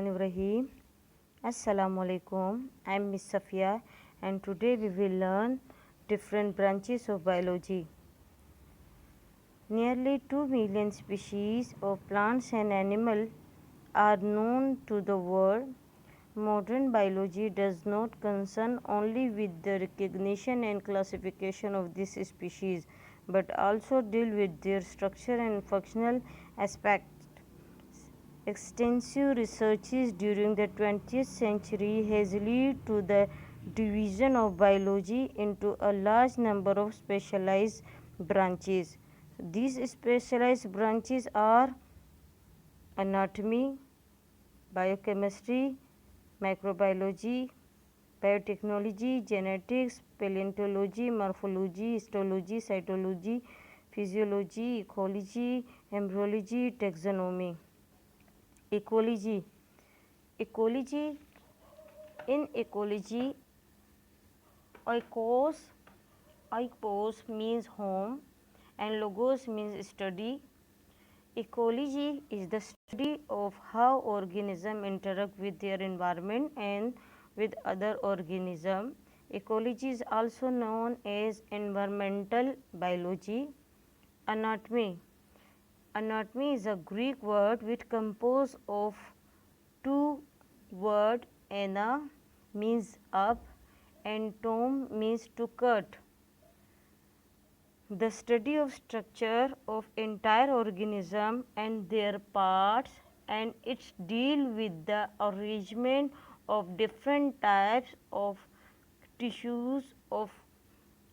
Bismillahirrahmanirrahim. Assalamualaikum. I am Miss Safia and today we will learn different branches of biology. Nearly 2 million species of plants and animals are known to the world. Modern biology does not concern only with the recognition and classification of these species but also deal with their structure and functional aspects. Extensive researches during the 20th century has led to the division of biology into a large number of specialized branches. These specialized branches are anatomy, biochemistry, microbiology, biotechnology, genetics, paleontology, morphology, histology, cytology, physiology, ecology, embryology, taxonomy. Ecology. Ecology. In ecology, oikos means home and logos means study. Ecology is the study of how organisms interact with their environment and with other organisms. Ecology is also known as environmental biology. Anatomy. Anatomy is a Greek word which composed of two words. Ana means up and tom means to cut. The study of structure of entire organism and their parts, and its deal with the arrangement of different types of tissues of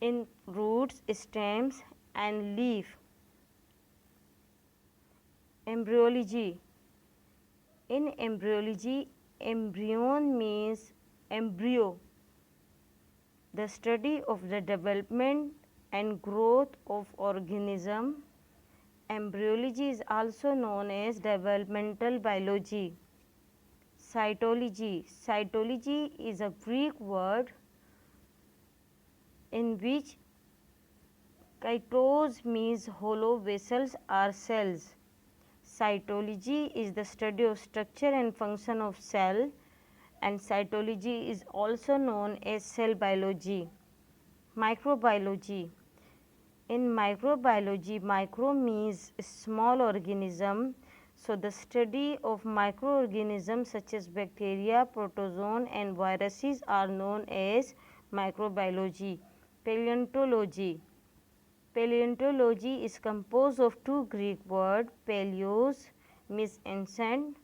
in roots, stems and leaf. Embryology. In embryology, embryon means embryo, the study of the development and growth of organism. Embryology is also known as developmental biology. Cytology. Cytology is a Greek word in which cytos means hollow vessels or cells. Cytology is the study of structure and function of cell, and cytology is also known as cell biology. Microbiology. In microbiology, micro means small organism. So, the study of microorganisms such as bacteria, protozoan and viruses are known as microbiology. Paleontology. Paleontology is composed of two Greek words, paleos means ancient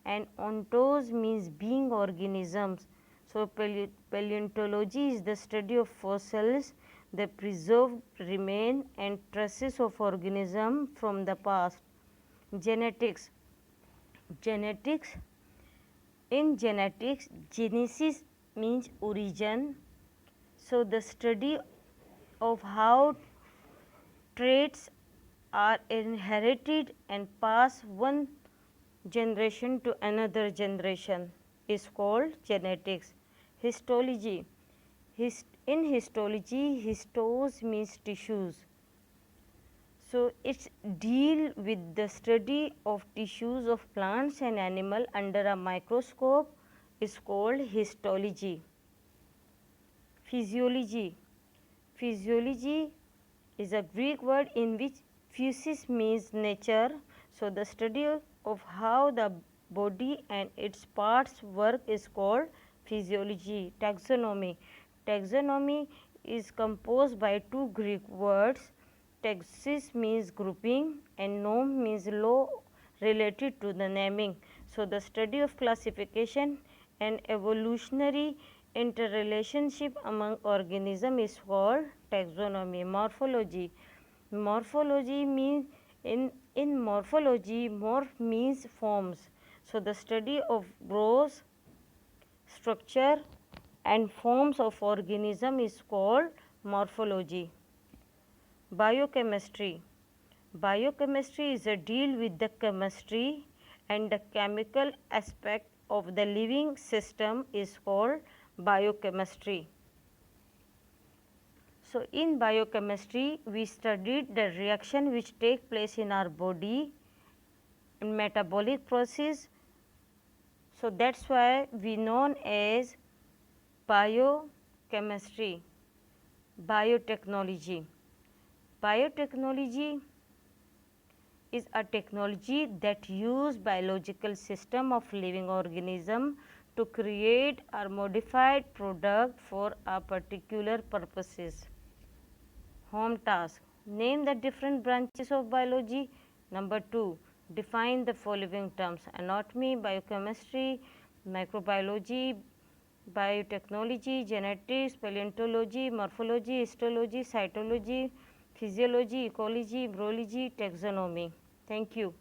and ontos means being organisms. So, paleontology is the study of fossils, the preserved remains and traces of organisms from the past. Genetics. Genetics. In genetics, genesis means origin. So, the study of how traits are inherited and passed one generation to another generation is called genetics. Histology. In histology, histos means tissues. So, it deal with the study of tissues of plants and animal under a microscope is called histology. Physiology. Physiology is a Greek word in which physis means nature. So, the study of how the body and its parts work is called physiology. Taxonomy. Taxonomy is composed by two Greek words. Taxis means grouping and nom means law related to the naming. So, the study of classification and evolutionary interrelationship among organisms is called taxonomy. Morphology. Morphology means in morphology, morph means forms. So, the study of growth, structure and forms of organism is called morphology. Biochemistry. Biochemistry is a deal with the chemistry and the chemical aspect of the living system is called biochemistry. So, in biochemistry, we studied the reaction which take place in our body in metabolic process. So that's why we known as biochemistry, biotechnology. Biotechnology is a technology that use biological system of living organism to create or modified product for a particular purposes. Home task. Name the different branches of biology. Number 2. Define the following terms: anatomy, biochemistry, microbiology, biotechnology, genetics, paleontology, morphology, histology, cytology, physiology, ecology, embryology, taxonomy. Thank you.